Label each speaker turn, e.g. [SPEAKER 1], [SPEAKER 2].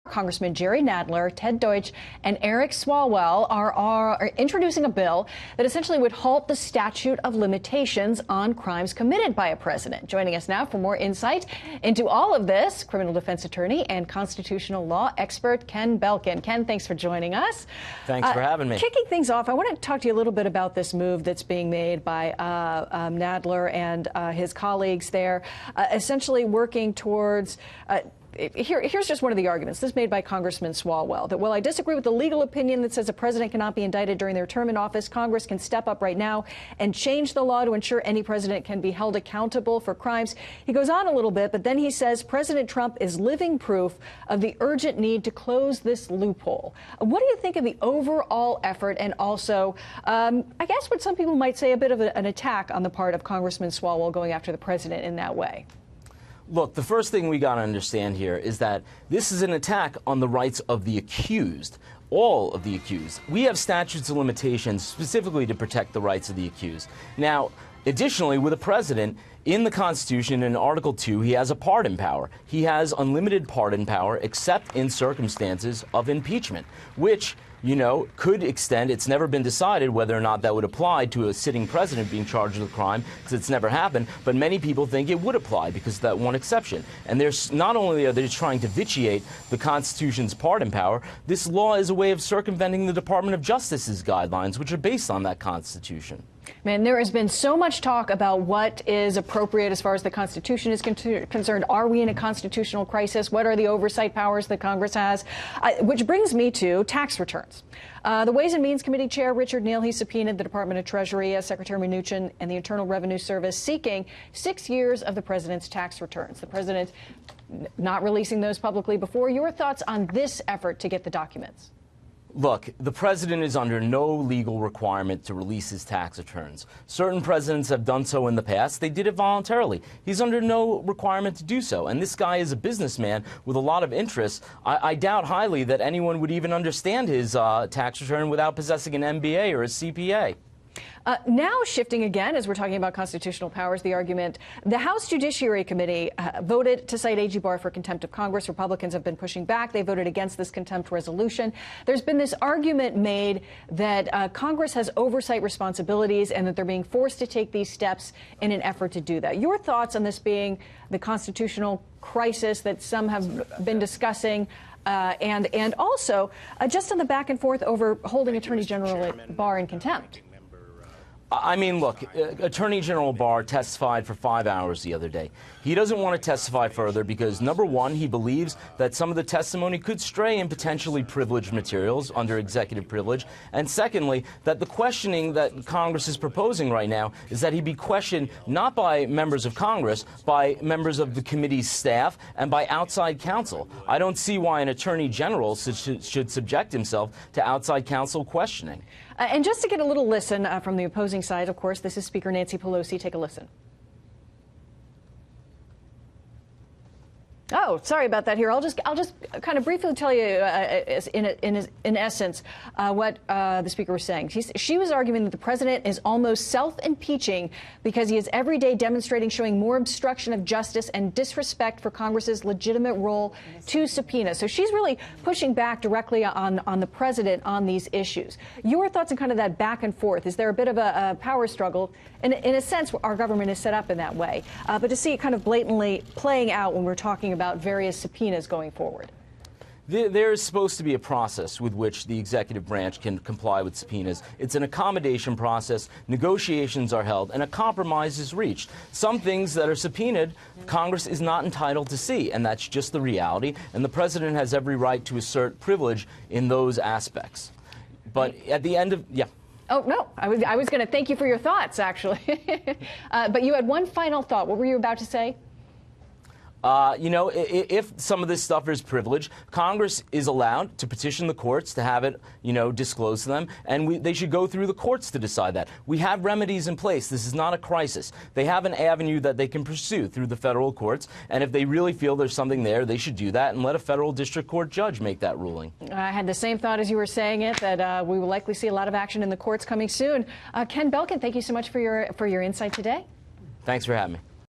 [SPEAKER 1] Congressman Jerry Nadler, Ted Deutsch, and Eric Swalwell are introducing a bill that essentially would halt the statute of limitations on crimes committed by a president. Joining us now for more insight into all of this, criminal defense attorney and constitutional law expert Ken Belkin. Ken, thanks for joining us.
[SPEAKER 2] Thanks for having me.
[SPEAKER 1] Kicking things off, I want to talk to you a little bit about this move that's being made by Nadler and his colleagues there, essentially working towards here's just one of the arguments. This made by Congressman Swalwell, that while I disagree with the legal opinion that says a president cannot be indicted during their term in office, Congress can step up right now and change the law to ensure any president can be held accountable for crimes. He goes on a little bit, but then he says President Trump is living proof of the urgent need to close this loophole. What do you think of the overall effort, and also, I guess what some people might say, a bit of an attack on the part of Congressman Swalwell going after the president in that way?
[SPEAKER 2] Look, the first thing we got to understand here is that this is an attack on the rights of the accused, all of the accused. We have statutes of limitations specifically to protect the rights of the accused. Now, additionally, with a president, in the Constitution, in Article 2, he has a pardon power. He has unlimited pardon power except in circumstances of impeachment, which, you know, could extend. It's never been decided whether or not that would apply to a sitting president being charged with a crime, because it's never happened. But many people think it would apply because of that one exception. And there's not only are they trying to vitiate the Constitution's pardon power, this law is a way of circumventing the Department of Justice's guidelines, which are based on that Constitution.
[SPEAKER 1] Man, there has been so much talk about what is appropriate as far as the Constitution is concerned. Are we in a constitutional crisis? What are the oversight powers that Congress has? Which brings me to tax returns. The Ways and Means Committee Chair Richard Neal, he subpoenaed the Department of Treasury, Secretary Mnuchin, and the Internal Revenue Service, seeking 6 years of the president's tax returns. The president not releasing those publicly before. Your thoughts on this effort to get the documents?
[SPEAKER 2] Look, the president is under no legal requirement to release his tax returns. Certain presidents have done so in the past. They did it voluntarily. He's under no requirement to do so. And this guy is a businessman with a lot of interests. I doubt highly that anyone would even understand his tax return without possessing an MBA or a CPA.
[SPEAKER 1] Now shifting again, as we're talking about constitutional powers, the argument, the House Judiciary Committee voted to cite AG Barr for contempt of Congress. Republicans have been pushing back. They voted against this contempt resolution. There's been this argument made that Congress has oversight responsibilities and that they're being forced to take these steps in an effort to do that. Your thoughts on this being the constitutional crisis that some have been discussing, and also just on the back and forth over holding Attorney General Barr in contempt?
[SPEAKER 2] I mean, look, Attorney General Barr testified for 5 hours the other day. He doesn't want to testify further because, number one, he believes that some of the testimony could stray in potentially privileged materials under executive privilege. And secondly, that the questioning that Congress is proposing right now is that he be questioned not by members of Congress, by members of the committee's staff and by outside counsel. I don't see why an attorney general should subject himself to outside counsel questioning.
[SPEAKER 1] And just to get a little listen from the opposing side, of course, this is Speaker Nancy Pelosi. Take a listen. Oh, sorry about that here. I'll just kind of briefly tell you, in essence, what the speaker was saying. She was arguing that the president is almost self-impeaching because he is every day demonstrating, showing more obstruction of justice and disrespect for Congress's legitimate role to subpoena. So she's really pushing back directly on the president on these issues. Your thoughts on kind of that back and forth? Is there a bit of a power struggle? In a sense, our government is set up in that way. But to see it kind of blatantly playing out when we're talking about various subpoenas going forward.
[SPEAKER 2] There is supposed to be a process with which the executive branch can comply with subpoenas. It's an accommodation process. Negotiations are held, and a compromise is reached. Some things that are subpoenaed, Congress is not entitled to see, and that's just the reality. And the president has every right to assert privilege in those aspects. But at the end of, yeah.
[SPEAKER 1] Oh, no, I was going to thank you for your thoughts, actually. But you had one final thought. What were you about to say?
[SPEAKER 2] You know, if some of this stuff is privileged, Congress is allowed to petition the courts to have it, you know, disclosed to them, and they should go through the courts to decide that. We have remedies in place. This is not a crisis. They have an avenue that they can pursue through the federal courts, and if they really feel there's something there, they should do that and let a federal district court judge make that ruling.
[SPEAKER 1] I had the same thought as you were saying it, that we will likely see a lot of action in the courts coming soon. Ken Belkin, thank you so much for your insight today.
[SPEAKER 2] Thanks for having me.